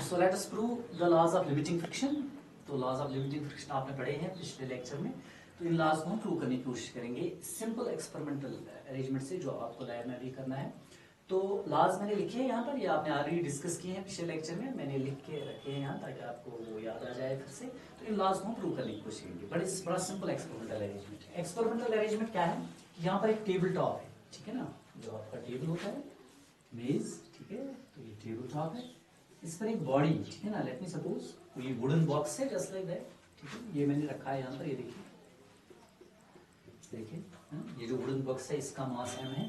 So let us prove the laws of limiting friction. तो laws of limiting friction आपने पढ़े हैं पिछले लेक्चर में, तो इन laws को हम प्रूव करने की कोशिश करेंगे सिंपल एक्सपेरिमेंटल अरेंजमेंट से, जो आपको लैब में भी करना है। तो laws मैंने लिखे हैं यहाँ पर, ये आपने ऑलरेडी डिस्कस किए हैं पिछले लेक्चर में, मैंने लिख के रखे हैं यहाँ ताकि आपको वो याद आ जाए फिर से। तो इन laws को हम प्रूव करने की कोशिश करेंगे। बड़ा सिंपल एक्सपेरिमेंटल अरेंजमेंट है। एक्सपेरिमेंटल अरेंजमेंट क्या है, यहाँ पर एक टेबल टॉप है, ठीक है ना, जो आपका टेबल होता है, मेज, ठीक है, तो ये टेबल टॉप है, इस पर एक बॉडी, ठीक है ना, लेट मी सपोज कोई वुडन बॉक्स है जस्ट लाइक दैट, ठीक है, ये मैंने रखा है यहाँ पर, ये देखिए, ये जो वुडन बॉक्स है इसका मास m है,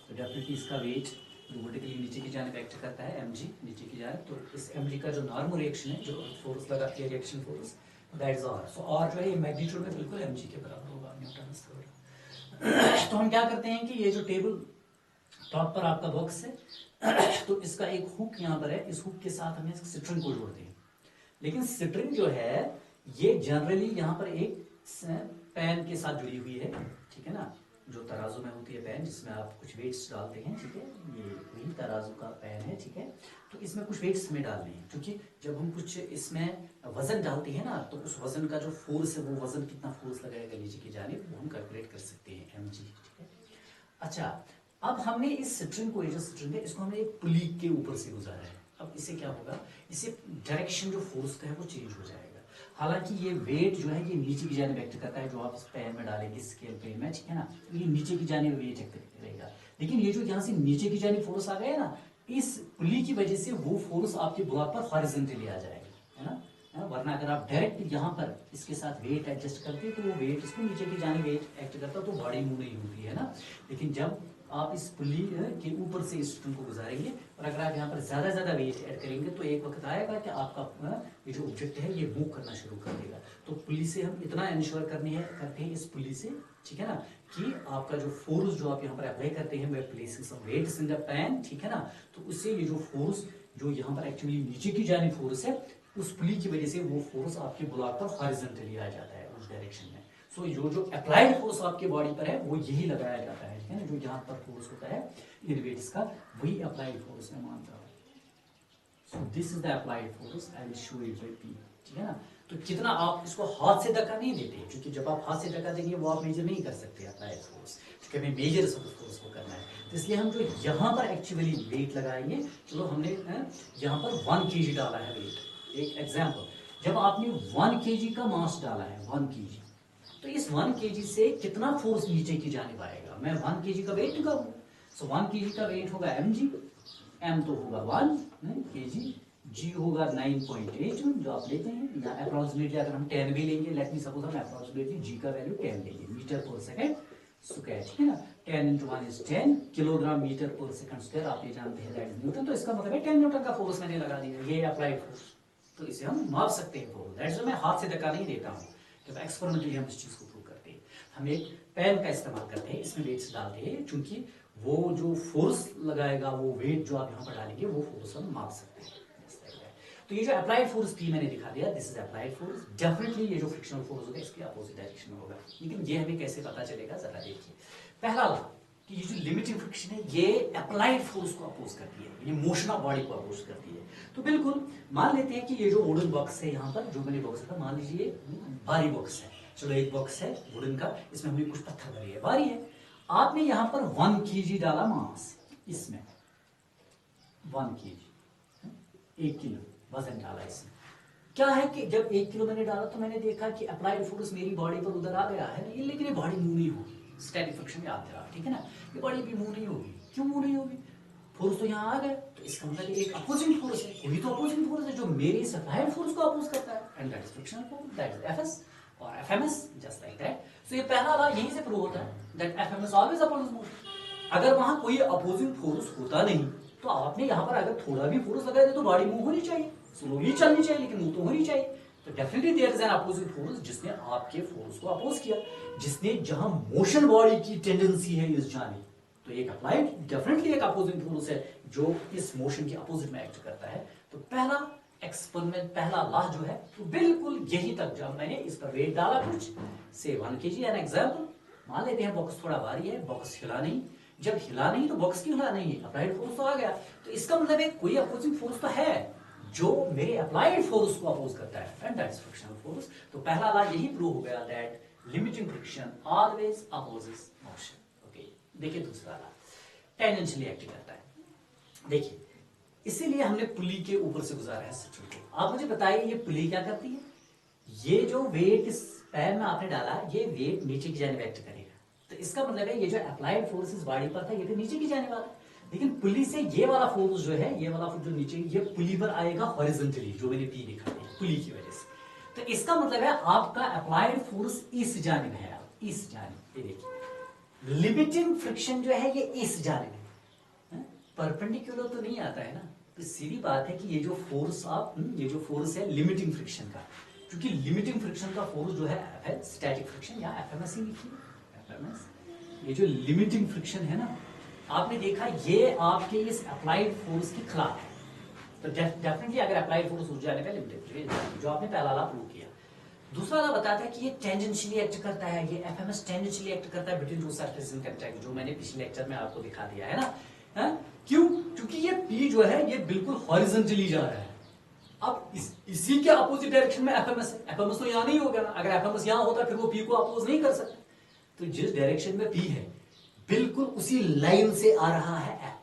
तो डेफिनेटली इसका वेट जो वर्टिकली नीचे की जानिब एक्ट करता है mg नीचे की जानिब, तो इस mg का जो नॉर्मल रिएक्शन है, जो फोर्स लगाती है reaction force, that is r। So r जो है ये मैग्नीट्यूड में बिल्कुल mg के बराबर होगा, न्यूटन थ्योरम। तो हम क्या करते हैं कि ये जो टेबल टॉप पर आपका बॉक्स है, तो इसका एक हुक यहाँ पर है, इस हुक के साथ हमें स्ट्रिंग को जोड़ते हैं। लेकिन स्ट्रिंग जो है ये जनरली यहाँ पर एक पेन के साथ जुड़ी हुई है, ठीक है ना, जो तराजू में होती है पेन, जिसमें आप कुछ वेट्स डालते हैं, ठीक है, ये वही तराजू का पेन है, ठीक है। तो इसमें कुछ वेट्स हमें डालने हैं, क्योंकि जब हम कुछ इसमें वजन डालते हैं ना, तो उस वजन का जो फोर्स है, वो वजन कितना फोर्स लगाएगा नीचे की जानिब, वो हम कैलकुलेट कर सकते हैं mg, ठीक है। अच्छा, अब हमने इस स्ट्रिंग को, ये जो स्ट्रिंग है, इसको हमने एक पुली के ऊपर से गुजारा है। अब इससे क्या होगा, इससे डायरेक्शन जो फोर्स का है वो चेंज हो जाएगा। हालांकि ये वेट जो है ये नीचे की जानिब एक्ट करता है, जो आप इस पेन में डालेंगे स्केल पेन में, ठीक है ना, तो ये नीचे की जानिब वेट एक्ट करेगा। लेकिन ये जो यहाँ से नीचे की जानिब फोर्स आ गया ना, इस पुली की वजह से वो फोर्स आपके ब्लॉक पर हॉरिजॉन्टली आ जाएगा, है ना। वरना अगर आप डायरेक्ट यहाँ पर इसके साथ वेट एडजस्ट करते तो वो वेट इसको नीचे की जानिब वेट एक्ट करता, तो बॉडी मूव नहीं होती है ना। लेकिन जब आप इस पुली के ऊपर से इस स्ट्रिंग को गुजारेंगे और अगर आप यहाँ पर ज्यादा वेट ऐड करेंगे, तो एक वक्त आएगा कि आपका ये जो ऑब्जेक्ट है ये मूव करना शुरू कर देगा। तो पुली से हम इतना इंश्योर करते हैं इस पुली से, ठीक है ना, कि आपका जो फोर्स जो आप यहाँ पर अप्लाई करते हैं, we placing some weights in the pan, ठीक है ना, तो उससे ये जो फोर्स जो यहाँ पर एक्चुअली नीचे की जानिब फोर्स है, उस पुली की वजह से वो फोर्स आपके ब्लॉक पर हॉरिजॉन्टली आ जाता है उस डायरेक्शन में। सो जो अप्लाइड फोर्स आपके बॉडी पर है वो यही लगाया जाता है, ठीक है ना, जो यहाँ पर फोर्स होता है इन वेट्स का, वही अप्लाइड फोर्स मैं मानता हूँ। So this is the applied force, I will show it by P, ठीक है ना। तो कितना आप इसको हाथ से धक्का नहीं देते, क्योंकि जब आप हाथ से धक्का देंगे वो आप मेजर नहीं कर सकते अप्लाइड फोर्स, क्योंकि हमें मेजर फोर्स को करना है। तो इसलिए हम जो यहाँ पर एक्चुअली वेट लगाएंगे, चलो हमने यहाँ पर 1 kg डाला है वेट। एक एग्जाम्पल, जब आपने 1 kg का मास डाला है, 1 kg, तो इस 1 kg से कितना फोर्स नीचे की जानिब आएगा, मैं 1 kg का वेट निकालूं। सो 1 kg का वेट होगा mg, m तो होगा 1 kg, g होगा 9.8 जो आप लेते हैं, या अप्रोक्सीमेटली अगर हम 10 भी लेंगे, लेट मी सपोज हम अप्रोक्सीमेटली g का वैल्यू 10 लेंगे, मीटर पर सेकंड स्क्वायर, ठीक है ना। 10 × 1 = 10 किलोग्राम मीटर पर सेकंड स्क्वायर, आप ये जानते हैं दैट इज न्यूटन। तो इसका मतलब है 10 न्यूटन का फोर्स मैंने लगा दिया, ये अप्लाइड फोर्स। तो इसे हम माप सकते हैं फोर्स, दैट्स व्हाई मैं हाथ से धक्का नहीं देता हूँ। जब एक्सपेरिमेंटली हम इस चीज को प्रूव करते हैं, हम एक पेन का इस्तेमाल करते हैं, इसमें वेट्स डालते हैं, क्योंकि वो जो फोर्स लगाएगा, वो वेट जो आप यहाँ पर डालेंगे, वो फोर्स हम माप सकते हैं। तो ये जो अप्लाइड फोर्स P मैंने दिखा दिया, this is applied force. Definitely ये जो फ्रिक्शनल फोर्स होगा इसके अपोजिट डायरेक्शन में होगा। लेकिन ये हमें कैसे पता चलेगा, जरा देखिए। पहला लॉ कि ये जो लिमिटिंग फ्रिक्शन है ये अप्लाइड फोर्स को अपोज करती है, ये मोशन ऑफ बॉडी को अपोज करती है। तो बिल्कुल मान लेते हैं कि ये जो वुडन बॉक्स है, यहाँ पर जो मैंने बॉक्स था, मान लीजिए भारी बॉक्स है, चलो एक बॉक्स है वुडन का, इसमें हमने कुछ पत्थर भरे है, भारी है। आपने यहाँ पर 1 kg डाला मास, इसमें 1 kg, 1 किलो वजन डाला इसमें। क्या है कि जब 1 किलो मैंने डाला तो मैंने देखा कि अप्लाइड फोर्स मेरी बॉडी पर उधर आ गया है, लेकिन ये बॉडी मूव नहीं होगी, स्टैटिक फ्रिक्शन याद रहा, ठीक है ना, ये बॉडी भी मूव नहीं होगी। क्यों मूव नहीं होगी, फोर्स तो यहाँ आ गया, तो इसका मतलब एक अपोजिंग फोर्स है, वही तो अपोजिंग फोर्स है जो मेरे इस अप्लाइड फोर्स को अपोज करता है, and that is frictional force, that is Fs और Fms, जस्ट लाइक दैट। सो ये पहला लॉ यहीं से प्रूव होता है that Fms always opposing motion. अगर वहां कोई अपोजिंग फोर्स होता नहीं, तो आपने यहाँ पर अगर थोड़ा भी फोर्स लगा दे तो बॉडी मूव होनी चाहिए, स्लोली चलनी चाहिए, लेकिन मूव तो होनी चाहिए। तो definitely there is an opposing force जिसने आपके फोर्स को अपोज किया, जिसने जहां मोशन बॉडी की टेंडेंसी है इस जानिब, तो एक अप्लाइड डेफिनेटली एक अपोजिंग फोर्स है जो इस मोशन के अपोजिट में एक्ट करता है। तो पहला एक्सपेरिमेंट, पहला लॉ जो है तो बिल्कुल यही तक, जब मैंने इस पर वेट डाला कुछ से 1 kg, एन एग्जाम्पल मान लेते हैं बॉक्स थोड़ा भारी है, बॉक्स हिला नहीं, जब हिला नहीं तो बॉक्स क्यों हिला नहीं है, अप्लाइड फोर्स तो आ गया। तो इसका मतलब है कोई अपोजिंग फोर्स तो है, जो मेरे अप्लाइड फोर्स को अपोज करता है, and that is frictional force. तो पहला लॉ यही प्रूव हो गया that limiting friction always opposes motion. Okay, देखिए दूसरा लॉ टेंजेंशियली एक्ट करता है। देखिए इसीलिए हमने पुली के ऊपर से गुजारा है सिस्टम को। आप मुझे बताइए ये पुली क्या करती है? ये जो वेट इस पैर में आपने डाला, ये वेट नीचे की जाने एक्ट करेगा। तो इसका मतलब है ये जो अप्लाइड फोर्स इस बॉडी पर था ये तो नीचे की जाने वाला है, लेकिन पुली से ये वाला फोर्स जो है, ये वाला फोर्स जो नीचे, ये पुली पर आएगा हॉरिजॉन्टली, जो मैंने पी लिखा है पुली की वजह से। तो इसका मतलब है आपका अप्लाइड फोर्स इस जानिब है, इस जानिब। ये देखिए लिमिटिंग फ्रिक्शन जो है ये इस जानिब है, परपेंडिकुलर तो नहीं आता है ना। तो सीधी बात है कि ये जो फोर्स ये जो फोर्स है लिमिटिंग फ्रिक्शन का, क्योंकि लिमिटिंग फ्रिक्शन का फोर्स जो है स्टैटिक फ्रिक्शन या एफएमएस ही लिखिए, एफएमएस। ये जो लिमिटिंग फ्रिक्शन है ना, आपने देखा ये आपके इस अप्लाइड फोर्स के खिलाफ है। तो डेफिनेटली अगर अप्लाइड फोर्स उस जाने पे लिमिटेड, जो आपने पहला ला प्रूव किया। दूसरा ला बताता है कि ये टेंजेंशियली एक्ट करता है, ये एफएमएस टेंजेंशियली एक्ट करता है between two surfaces in contact, जो मैंने पिछले लेक्चर में आपको दिखा दिया है ना। क्यों? क्योंकि ये पी जो है ये बिल्कुल हॉरिजॉन्टली जा रहा है। अब इसी के अपोजिट डायरेक्शन में एफएमएस है। एफएमएस तो यहां नहीं होगा ना, अगर एफएमएस यहां होता फिर वो पी को अपोज नहीं कर सकता। तो जिस डायरेक्शन में पी है बिल्कुल उसी लाइन से आ रहा है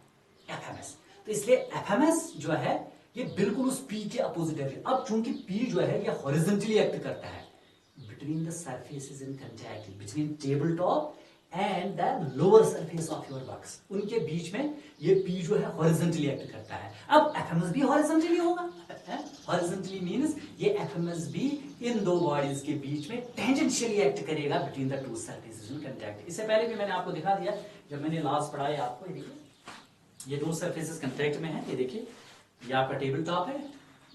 एफएमएस। तो इसलिए एफएमएस जो है ये बिल्कुल उस पी के अपोजिट है। अब चूंकि पी जो है ये हॉरिजॉन्टली एक्ट करता है between the surfaces in contact, between table top and the lower surface of your box, उनके बीच में ये पी जो है हॉरिजॉन्टली एक्ट करता है। अब एफएमएस भी हॉरिजॉन्टली होगा। हॉरिजॉन्टली मींस ये एफएमएस भी इन दो बॉडीज के बीच में टेंजेंशियली एक्ट करेगा between the two surfaces in contact. इससे पहले भी मैंने आपको दिखा दिया जब मैंने लास्ट पढ़ाया आपको। ये देखिए ये दो सरफेसेस कांटेक्ट में है। ये देखिए ये आपका टेबल टॉप है,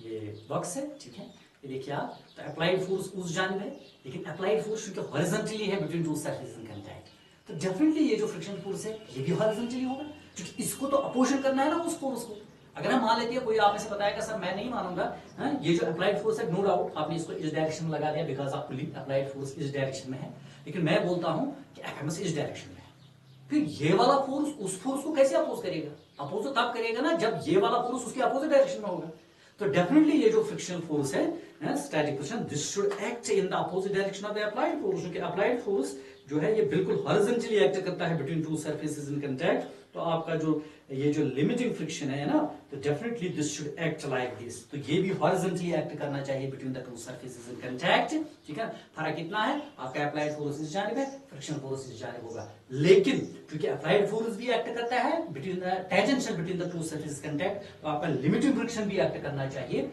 ये बॉक्स है, ठीक है। ये देखिए आप, तो अप्लाइड फोर्स उस जानिब है, लेकिन अप्लाइड फोर्स क्योंकि हॉरिजॉन्टली है between two surfaces in contact, तो डेफिनेटली ये जो फ्रिक्शन फोर्स है ये भी हॉरिजॉन्टली होगा, क्योंकि इसको तो अपोजिट करना है ना उस फोर्स को। अगर हम मान लेते हैं, कोई आप में से बताएगा सर मैं नहीं मानूंगा, ये जो अप्लाइड फोर्स है नो डाउट आपने इसको इस डायरेक्शन में लगा दिया because of pulley, applied force इस डायरेक्शन में है, लेकिन मैं बोलता हूं कि एफएमएस इस डायरेक्शन में है। फिर ये वाला फोर्स उस फोर्स को कैसे अपोज करेगा? अपोज तो तब करेगा ना जब ये वाला फोर्स उसके अपोजिट डायरेक्शन में होगा। तो डेफिनेटली ये जो फ्रिक्शनल फोर्स है static friction, this should act in the opposite direction of the applied force, क्योंकि अप्लाइड फोर्स जो है ये बिल्कुल हॉरिजॉन्टली एक्ट करता है between two surfaces in contact. तो आपका जो ये जो लिमिटिंग फ्रिक्शन है ना, तो definitely this should act like this, तो ये भी हॉरिजॉन्टली एक्ट करना चाहिए between the two surfaces in contact, ठीक है। फर्क इतना है, आपका अप्लाइड फोर्स इस जानिब है, फ्रिक्शन फोर्स इस जानिब होगा, लेकिन क्योंकि अप्लाइड फोर्स भी एक्ट करता है between the tangential between the two surfaces contact, तो आपका लिमिटिंग फ्रिक्शन भी एक्ट करना चाहिए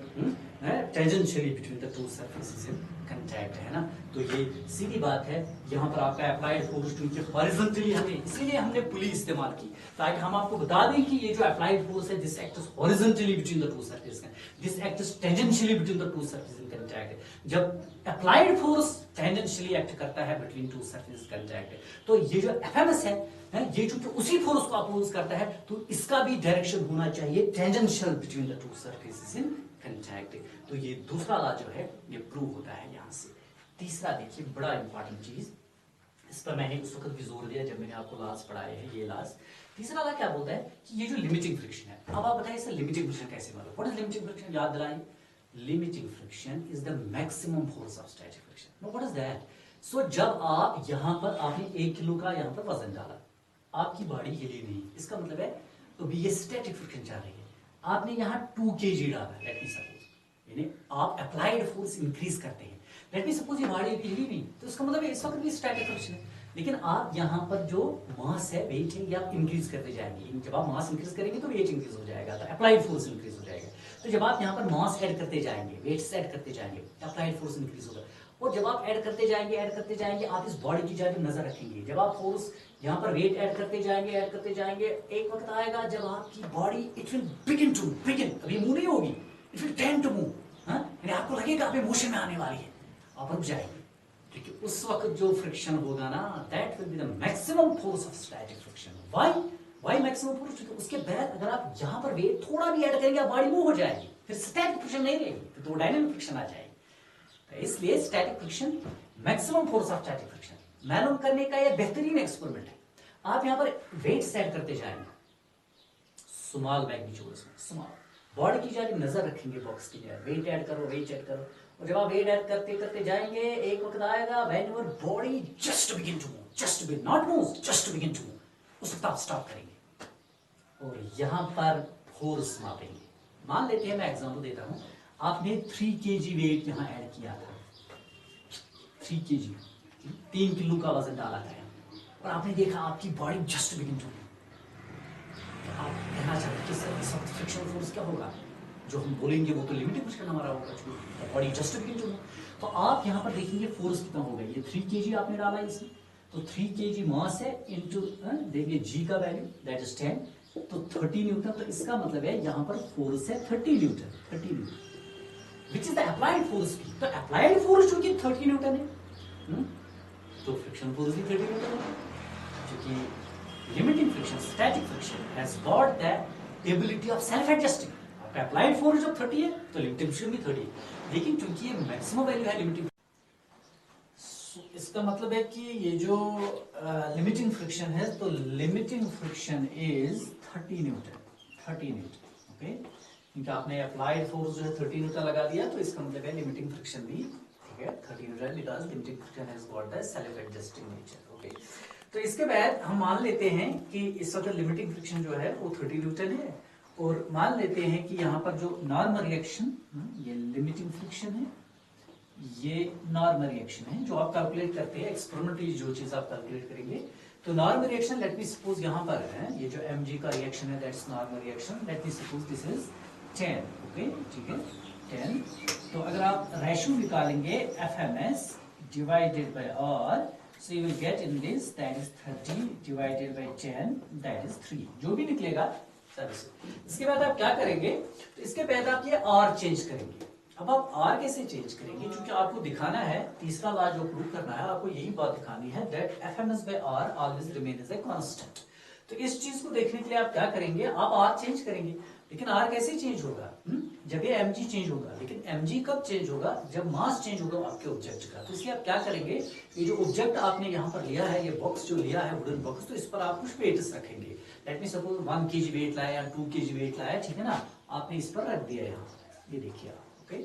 tangentially between the two surfaces in contact, है ना। तो ये सीधी बात है, यहाँ पर आपका अप्लाइड फोर्स क्योंकि हॉरिजॉन्टली इसीलिए हमने पुली इस्तेमाल की, ताकि हम आपको बता दें कि ये जो अप्लाइड फोर्स है this acts horizontally between the two surfaces, this acts tangentially between the two surfaces in contact. जब अप्लाइड फोर्स टेंजेंशियली एक्ट करता है बिटवीन टू सरफेसेस कांटेक्ट, तो ये जो एफएमएस है ये चूंकि उसी फोर्स को अपोज करता है, तो इसका भी डायरेक्शन होना चाहिए tangential between the two surfaces in contact. तो ये दूसरा लॉ जो है ये प्रूव होता है यहां से। तीसरा देखिए बड़ा इंपॉर्टेंट चीज, इस पर मैंने उस वक्त भी जोर दिया जब मैंने आपको लॉस पढ़ाए हैं, ये लॉस। तीसरा लॉ क्या बोलता है कि ये जो लिमिटिंग फ्रिक्शन है, अब आप बताइए सर लिमिटिंग फ्रिक्शन कैसे मालूम? What is limiting friction? याद दिलाइए, limiting friction is the maximum force of static friction. No, what is that? So जब आप यहां पर आपने 1 किलो का यहां पर वजन डाला, आपकी बॉडी हिली नहीं, इसका मतलब है तो ये स्टैटिक फ्रिक्शन चल रही है। आपने यहाँ 2 kg डाला, लेट मी सपोज, यानी आप अप्लाइड फोर्स इंक्रीज करते हैं, लेट मी सपोज ये बॉडी हिली नहीं, तो इसका मतलब इस वक्त भी स्टैटिक फ्रिक्शन है, लेकिन आप यहाँ पर जो मास है वेट है ये आप इंक्रीज करते जाएंगे। जब आप मास इंक्रीज करेंगे तो वेट इंक्रीज हो जाएगा, तो अप्लाइड फोर्स इंक्रीज हो जाएगा। तो जब आप यहाँ पर मास ऐड करते जाएंगे, वेट्स ऐड करते जाएंगे, अप्लाइड फोर्स इंक्रीज होगा। और जब आप ऐड करते जाएंगे आप इस बॉडी की जानिब नजर रखेंगे। जब आप फोर्स यहाँ पर वेट ऐड करते जाएंगे, एक वक्त आएगा जब आपकी बॉडी इट विल बिगिन, अभी मूव नहीं होगी, it will tend to move, यानी आपको लगेगा अभी मोशन में आने वाली है, आप रुक जाएंगे, क्योंकि उस वक्त जो फ्रिक्शन होगा ना, that will be the maximum force of static friction. Why maximum force? क्योंकि उसके बाद अगर आप यहाँ पर वेट थोड़ा भी ऐड करेंगे, आप बॉडी मूव हो जाएगी, फिर स्टैटिक फ्रिक्शन नहीं रहेगी, फिर तो डायनामिक फ्रिक्शन आ जाएगी। तो इसलिए static friction, maximum force of static friction मालूम करने का यह बेहतरीन एक्सपेरिमेंट है। आप यहाँ पर वेट सेट करते जाएंगे, स्मॉल मैग्नीट्यूड में, स्मॉल, बॉडी की जाके नजर रखेंगे बॉक्स की जाए, वेट ऐड करो, वेट ऐड करो, और जब आप वेट ऐड करते करते जाएंगे एक वक्त आएगा when your body just begin to move, just begin not move, just begin to move, उस वक्त आप स्टॉप करेंगे और यहां पर फोर्स मापेंगे। मान लेते हैं, मैं एग्जांपल देता हूं, आपने 3 kg वेट यहां ऐड किया था, 3 kg 3 किलो का वजन डाला था और आपने देखा आपकी body just begin to move. आप कहना चाहते हैं कि सर इस वक्त फ्रिक्शनल फोर्स क्या होगा, जो हम बोलेंगे वो तो लिमिटिंग फ्रिक्शन हमारा होगा, body just begin to move. तो आप यहाँ पर देखेंगे फोर्स कितना होगा, ये 3 kg आपने डाला इसमें, तो 3 kg मास है इनटू देखिए g का वैल्यू दैट इज 10, तो 30 न्यूटन। तो इसका मतलब है यहाँ पर फोर्स है 30 Newton, 30 Newton which is the applied force भी। तो अप्लाइड फोर्स चूंकि 30 न्यूटन है, तो फ्रिक्शन फोर्स भी 30 न्यूटन है, क्योंकि limiting friction, static friction has got the ability of self adjusting. आपका अप्लाइड फोर्स जब 30 है तो लिमिटिंग फ्रिक्शन भी 30 है, लेकिन चूंकि ये मैक्सिमम वैल्यू है लिमिटिंग, इसका मतलब है कि ये जो लिमिटिंग फ्रिक्शन है, तो limiting friction is 30 Newton, 30 Newton, okay. क्योंकि आपने अप्लाइड फोर्स जो है 30 न्यूटन लगा दिया, तो इसका मतलब है लिमिटिंग फ्रिक्शन भी, ठीक है, 30 Newton, because limiting friction has got the self adjusting nature, okay. तो इसके बाद हम मान लेते हैं कि इस वक्त लिमिटिंग फ्रिक्शन जो है वो 30 न्यूटन है, और मान लेते हैं कि यहाँ पर जो नॉर्मल रिएक्शन, ये लिमिटिंग फ्रिक्शन है, ये नॉर्मल रिएक्शन है जो आप कैलकुलेट करते हैं एक्सपेरिमेंटली, जो चीज आप कैलकुलेट करेंगे। तो normal reaction, late me suppose यहाँ पर है ये जो mg का रिएक्शन है, that's normal reaction, late me suppose this is 10, okay, ठीक है, 10। तो अगर आप रेशियो निकालेंगे FMS divided by R, so you will get in this that is 30 divided by 10, that is 3, जो भी निकलेगा सर। इसके बाद आप क्या करेंगे, तो इसके बाद आप ये R चेंज करेंगे। अब आप R कैसे चेंज करेंगे, क्योंकि आपको दिखाना है, तीसरा लॉ जो प्रूव करना है, आपको यही बात दिखानी है, that FMS by R always remain as a constant। तो इस चीज को देखने के लिए आप क्या करेंगे, आप R चेंज करेंगे, लेकिन R कैसे चेंज होगा, जब ये mg चेंज होगा, लेकिन mg कब चेंज होगा, जब मास चेंज होगा आपके ऑब्जेक्ट का। तो इसलिए आप क्या करेंगे, ये जो ऑब्जेक्ट आपने यहाँ पर लिया है, ये बॉक्स जो लिया है वुडन बॉक्स, तो इस पर आप कुछ वेट्स रखेंगे। Let me suppose 1 kg weight लाया या 2 kg वेट लाया, ठीक है ना, आपने इस पर रख दिया यहाँ, ये देखिए आप, ओके।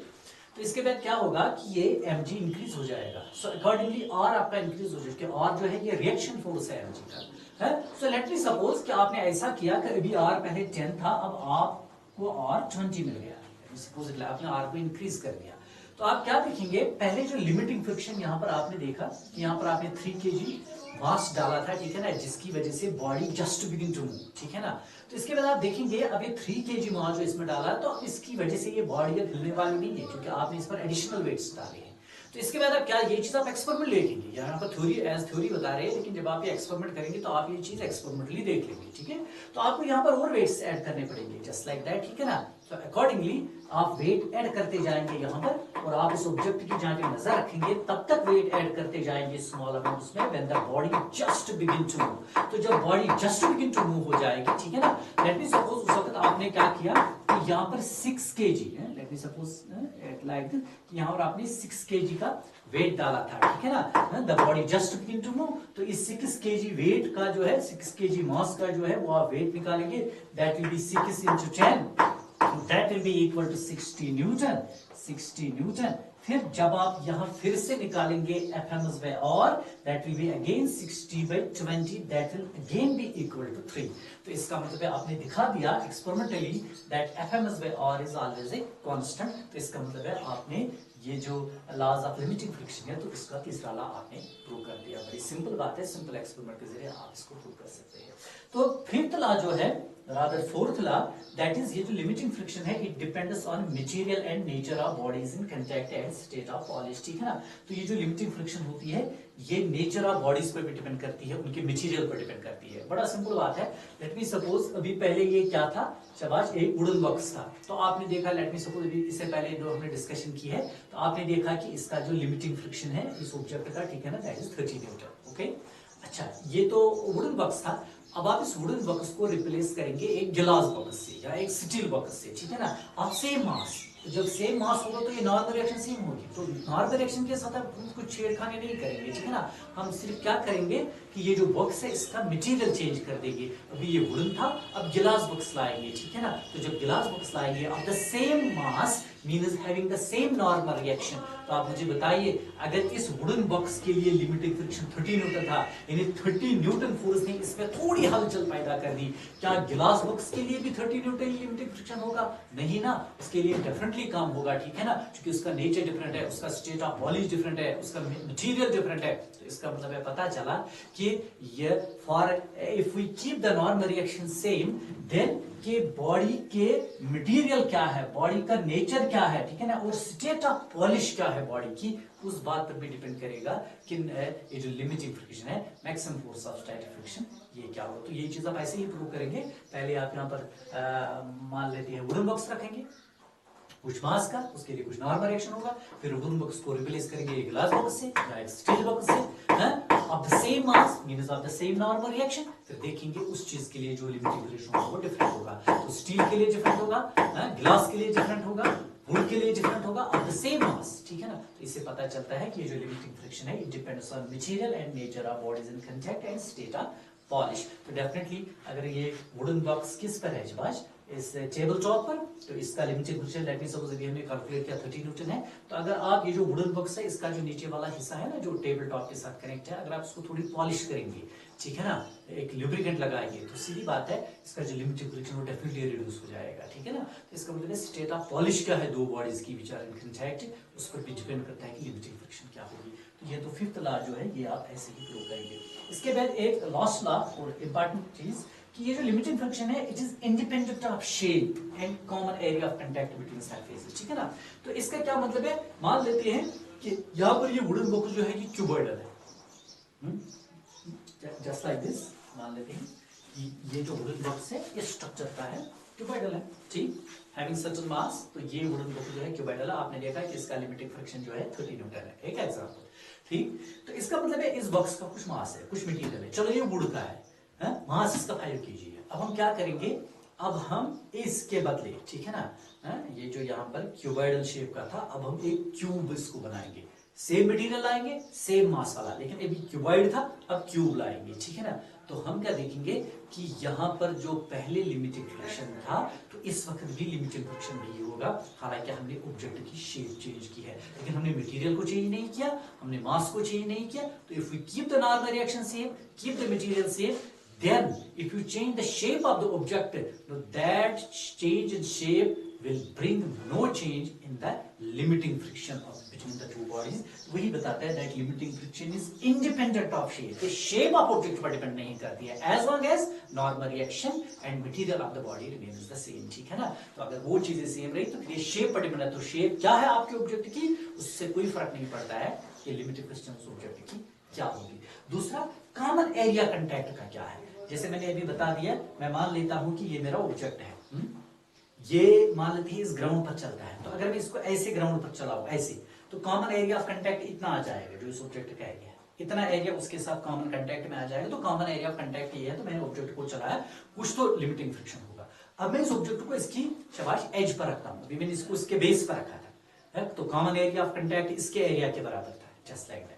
तो इसके बाद क्या होगा कि ये mg इंक्रीज हो जाएगा, सो अकॉर्डिंगली R आपका इंक्रीज हो जाएगा, R जो है ये रिएक्शन फोर्स है mg का, है। सो लेट मी सपोज कि आपने ऐसा किया कि अभी R पहले 10 था, अब आपको R 20 मिल गया, सपोज आपने R को इंक्रीज कर दिया। तो आप क्या देखेंगे, पहले जो लिमिटिंग फ्रिक्शन यहाँ पर आपने देखा कि यहाँ पर आपने 3 kg मास डाला था, ठीक है ना, जिसकी वजह से body just begin to move, ठीक है ना। तो इसके बाद आप देखेंगे अब ये 3 kg मास जो इसमें डाला, तो इसकी वजह से ये बॉडी हिलने वाली नहीं है, क्योंकि आपने इस पर एडिशनल वेट्स डाले हैं। तो इसके बाद आप क्या, ये चीज आप एक्सपेरिमेंट देखेंगे, यहाँ पर थ्योरी एज थ्योरी बता रहे हैं, लेकिन जब आप ये एक्सपेरिमेंट करेंगे तो आप ये चीज एक्सपेरिमेंटली देख लेंगे, ठीक है। तो आपको यहाँ पर और वेट्स ऐड करने पड़ेंगे, जस्ट लाइक दैट, ठीक है ना। तो अकॉर्डिंगली आप वेट ऐड करते जाएंगे यहाँ पर, और आप उस ऑब्जेक्ट की जहाँ पे नजर रखेंगे तब तक वेट ऐड करते जाएंगे स्मॉल अमाउंट्स में, when the body just begin to move. तो जब body just begin to move हो जाएगी, ठीक है ना, लेट मी सपोज उस वक्त आपने क्या किया कि यहाँ पर 6 kg है, late me suppose like this, यहाँ पर आपने 6 kg का वेट डाला था, ठीक है ना, the body just begin to move. तो इस 6 kg वेट का जो है, 6 kg मास का जो है वो आप वेट निकालेंगे, that will be 6 into 10, that will be equal to 60 Newton, 60 Newton. फिर जब आप यहाँ फिर से निकालेंगे FMS by R, that will be again 60 by 20, that will again be equal to 3। तो इसका मतलब है आपने दिखा दिया experimentally that FMS by R is always a constant। तो इसका मतलब है आपने ये जो लॉज ऑफ लिमिटिंग फ्रिक्शन है, तो इसका तीसरा लॉ आपने प्रूव कर दिया। बड़ी सिंपल बात है, सिंपल एक्सपेरिमेंट के जरिए आप इसको प्रूव कर सकते हैं। तो फिफ्थ लॉ जो है, rather fourth law, that is ये जो लिमिटिंग फ्रिक्शन है, it depends on material and nature of bodies in contact and state of polish, ठीक है ना। तो ये जो लिमिटिंग फ्रिक्शन होती है, ये नेचर ऑफ बॉडीज पर भी डिपेंड करती है, उनके मटेरियल पर डिपेंड करती है। बड़ा सिंपल बात है, लेट मी सपोज अभी पहले ये क्या था, शाबाश, एक वुडन बॉक्स था, तो आपने देखा, लेट मी सपोज अभी इससे पहले जो हमने डिस्कशन की है, तो आपने देखा कि इसका जो लिमिटिंग फ्रिक्शन है इस ऑब्जेक्ट का, ठीक है ना, दैट इज 30 न्यूटन, ओके। अच्छा, ये तो वुडन बॉक्स था, अब आप इस वुडन बॉक्स को रिप्लेस करेंगे एक गिलास बॉक्स से या एक स्टील बॉक्स से, ठीक है ना। आप सेम मास तो जब सेम मास होगा तो ये नॉर्मल रिएक्शन सेम होगी। तो नॉर्मल रिएक्शन के साथ हम कुछ छेड़खानी नहीं करेंगे, ठीक है ना। हम सिर्फ क्या करेंगे कि ये जो बॉक्स है इसका मटेरियल चेंज कर देंगे। अभी ये वुडन था, अब गिलास बॉक्स लाएंगे, ठीक है ना। तो जब गिलास बॉक्स लाएंगे of the same mass means having the same normal reaction, तो आप मुझे बताइए अगर इस वुडन बॉक्स के लिए लिमिटिंग फ्रिक्शन 30 न्यूटन था, यानी 30 न्यूटन फोर्स ने इसमें थोड़ी हलचल पैदा कर दी, क्या गिलास बॉक्स के लिए भी 30 न्यूटन लिमिटिंग फ्रिक्शन होगा? नहीं ना, उसके लिए डिफरेंटली काम होगा, ठीक है ना, क्योंकि उसका नेचर डिफरेंट है, उसका स्टेट ऑफ पॉलिश डिफरेंट है, उसका मटेरियल डिफरेंट है। तो इसका मतलब है पता चला कि ये for if we keep the normal reaction same then कि बॉडी के मटेरियल क्या है, बॉडी का नेचर क्या है, ठीक है ना, और स्टेट ऑफ पॉलिश क्या है बॉडी की, उस बात पर भी डिपेंड करेगा कि ये जो लिमिटिंग फ्रिक्शन है, maximum force of static friction, ये क्या हो। तो ये चीज आप ऐसे ही प्रूव करेंगे। पहले आप यहाँ पर मान लेते हैं वुडन बॉक्स रखेंगे कुछ मास का, उसके लिए कुछ नॉर्मल रिएक्शन होगा, फिर वुडन बॉक्स को रिप्लेस करेंगे ग्लास बॉक्स से या एक स्टील बॉक्स से of the same mass means of the same normal reaction, फिर देखेंगे उस चीज के लिए जो लिमिटिंग फ्रिक्शन होगा वो डिफरेंट होगा। तो स्टील के लिए डिफरेंट होगा, ग्लास के लिए डिफरेंट होगा, वुड के लिए डिफरेंट होगा ऑफ द सेम मास, ठीक है ना। तो इससे पता चलता है कि ये जो लिमिटिंग फ्रिक्शन है it depends on material and nature of bodies in contact and state of polish. तो डेफिनेटली अगर ये वुडन बॉक्स किस पर है जबाज, इस टेबल टॉप पर, तो इसका limiting friction late me suppose अभी हमने कैलकुलेट किया 30 न्यूटन है। तो अगर आप ये जो वुडन बॉक्स है इसका जो नीचे वाला हिस्सा है ना जो टेबल टॉप के साथ कनेक्ट है, अगर आप इसको थोड़ी पॉलिश करेंगे, ठीक है ना, एक लुब्रिकेंट लगाएंगे, तो सीधी बात है इसका जो लिमिटिंग फ्रिक्शन वो डेफिनेटली रिड्यूस हो जाएगा, ठीक है ना। तो इसका मतलब है स्टेट ऑफ पॉलिश क्या है दो बॉडीज की विच आर इन कांटेक्ट, उस पर भी डिपेंड करता है कि लिमिटिंग फ्रिक्शन क्या होगी। तो ये तो फिफ्थ लॉ जो है ये आप ऐसे ही प्रूव करेंगे। इसके बाद एक लास्ट लॉ और इंपॉर्टेंट चीज कि ये जो लिमिटिंग फ्रिक्शन है it is independent of shape and common area of contact between surfaces, ठीक है ना। तो इसका क्या मतलब है, मान लेते हैं कि यहाँ पर ये वुडन बॉक्स जो है ये क्यूबॉइडल है, जस्ट लाइक दिस। मान लेते हैं कि ये जो वुडन बॉक्स है ये स्ट्रक्चर का है, क्यूबॉइडल है, ठीक, हैविंग सर्टेन मास। तो ये वुडन बॉक्स जो है क्यूबॉइडल है, आपने देखा कि इसका लिमिटिंग फ्रिक्शन जो है 30 न्यूटन है, एक एग्जांपल, ठीक। तो इसका मतलब है इस बॉक्स का कुछ मास है, कुछ मटेरियल है, चलो ये वुड का है, मास इसका 5 kg है। अब हम क्या करेंगे, अब हम इसके बदले, ठीक है ना, ये जो यहाँ पर क्यूबॉइडल शेप का था, अब हम एक क्यूब इसको बनाएंगे, सेम मटेरियल लाएंगे, सेम मास वाला, लेकिन अभी क्यूबॉइड था, अब क्यूब लाएंगे, ठीक है ना। तो हम क्या देखेंगे कि यहाँ पर जो पहले लिमिटिंग फ्रिक्शन था तो इस वक्त भी लिमिटिंग फ्रिक्शन भी होगा, हालांकि हमने ऑब्जेक्ट की शेप चेंज की है, लेकिन हमने मटेरियल को चेंज नहीं किया, हमने मास को चेंज नहीं किया। तो if we keep the normal reaction same, keep the material same, then if you change the shape of the object, now that change in shape will bring no change in the limiting friction of between the two bodies. वही बताता है that limiting friction is independent of shape, ये shape of object पर depend नहीं करती है, as long as normal reaction and material of the body remains the same, ठीक है ना। तो अगर वो चीजें सेम रही तो फिर ये shape पर डिपेंड है, तो shape क्या है आपके ऑब्जेक्ट की उससे कोई फर्क नहीं पड़ता है कि लिमिटिंग फ्रिक्शन उस ऑब्जेक्ट की क्या होगी। दूसरा कॉमन एरिया कांटेक्ट का क्या है, जैसे मैंने अभी बता दिया, मैं मान लेता हूं कि ये मेरा ऑब्जेक्ट है, ये मान लेते हैं इस ग्राउंड पर चलता है, तो अगर मैं इसको ऐसे ग्राउंड पर चलाऊं ऐसे, तो कॉमन एरिया ऑफ कांटेक्ट इतना आ जाएगा, जो इस ऑब्जेक्ट का एरिया है इतना एरिया उसके साथ कॉमन कांटेक्ट में आ जाएगा। तो कॉमन एरिया ऑफ कांटेक्ट ये है, तो मैंने ऑब्जेक्ट को चलाया, कुछ तो लिमिटिंग फ्रिक्शन होगा। अब मैं इस ऑब्जेक्ट को इसकी शाबाश एज पर रखता हूं, अभी मैंने इसको इसके बेस पर रखा था, तो कॉमन एरिया ऑफ कांटेक्ट इसके एरिया के बराबर था, जस्ट लाइक दैट,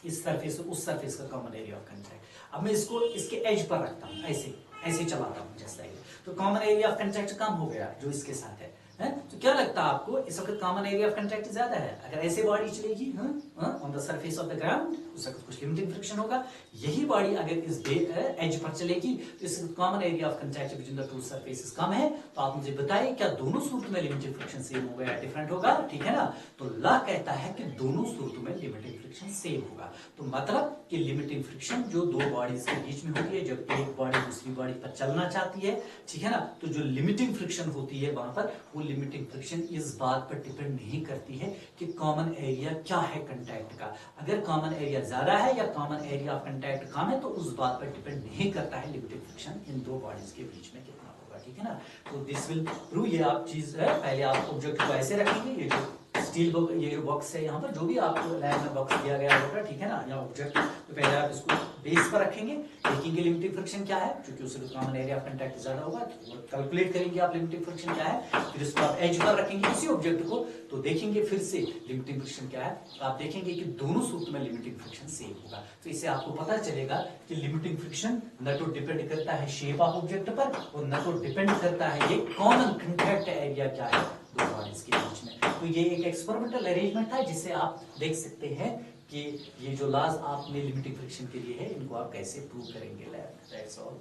इस सरफेस उस सरफेस का कॉमन एरिया ऑफ कांटेक्ट। अब मैं इसको इसके एज पर रखता हूं, ऐसे ऐसे चलाता हूं जस्ट लाइक, तो कॉमन एरिया ऑफ कांटेक्ट कम हो गया जो इसके साथ है। तो क्या लगता है आपको इस वक्त कॉमन एरिया ऑफ कांटेक्ट ज्यादा है? अगर ऐसे बॉडी चलेगी on the surface of the ground उस वक्त कुछ लिमिटिंग फ्रिक्शन होगा, यही बॉडी अगर इस एज पर चलेगी तो इस common area of contact between the two surfaces कम है। तो आप मुझे बताइए क्या दोनों सूरत में लिमिटिंग फ्रिक्शन सेम होगा या डिफरेंट होगा, ठीक है ना। तो लॉ कहता है कि दोनों सूरतों में लिमिटिंग फ्रिक्शन सेम होगा। तो मतलब कि लिमिटिंग फ्रिक्शन जो दो बॉडीज के बीच में होती है जब एक बॉडी दूसरी बॉडी पर चलना चाहती है, ठीक है ना, तो जो लिमिटिंग फ्रिक्शन होती है वहां पर वो लिमिटिंग फ्रिक्शन इस बात पर डिपेंड नहीं करती है कि कॉमन एरिया क्या है कांटेक्ट का। अगर कॉमन एरिया ज्यादा है या कॉमन एरिया ऑफ कांटेक्ट कम है तो उस बात पर डिपेंड नहीं करता है लिमिटिंग फ्रिक्शन इन दो बॉडीज के बीच में कितना होगा, ठीक है ना। तो दिस विल प्रूव, ये आप चीज है, पहले आप ऑब्जेक्ट को ऐसे रखेंगे, ये जो स्टील ये बॉक्स है यहाँ पर, जो भी आपको लैब में बॉक्स दिया गया होगा, ठीक है ना, या ऑब्जेक्ट, तो पहले आप इसको बेस पर रखेंगे, देखेंगे लिमिटिंग फ्रिक्शन क्या है, क्योंकि उससे कॉमन एरिया ऑफ कांटेक्ट ज्यादा होगा, तो कैलकुलेट करेंगे आप लिमिटिंग फ्रिक्शन क्या है, फिर इसको आप एज पर रखेंगे किसी ऑब्जेक्ट को, तो देखेंगे फिर से लिमिटिंग फ्रिक्शन क्या है, तो आप देखेंगे कि दोनों सूत्र में लिमिटिंग फ्रिक्शन सेम होगा। तो इससे आपको पता चलेगा कि लिमिटिंग फ्रिक्शन न तो डिपेंड करता है शेप ऑफ ऑब्जेक्ट पर, और न तो डिपेंड करता है ये कॉमन कांटेक्ट एरिया क्या है दो बॉडीज के बीच में। तो ये एक एक्सपेरिमेंटल अरेंजमेंट था, जिससे आप देख सकते हैं कि ये जो लॉज आपने लिमिटिंग फ्रिक्शन के लिए है, इनको आप कैसे प्रूव करेंगे लैब। That's all.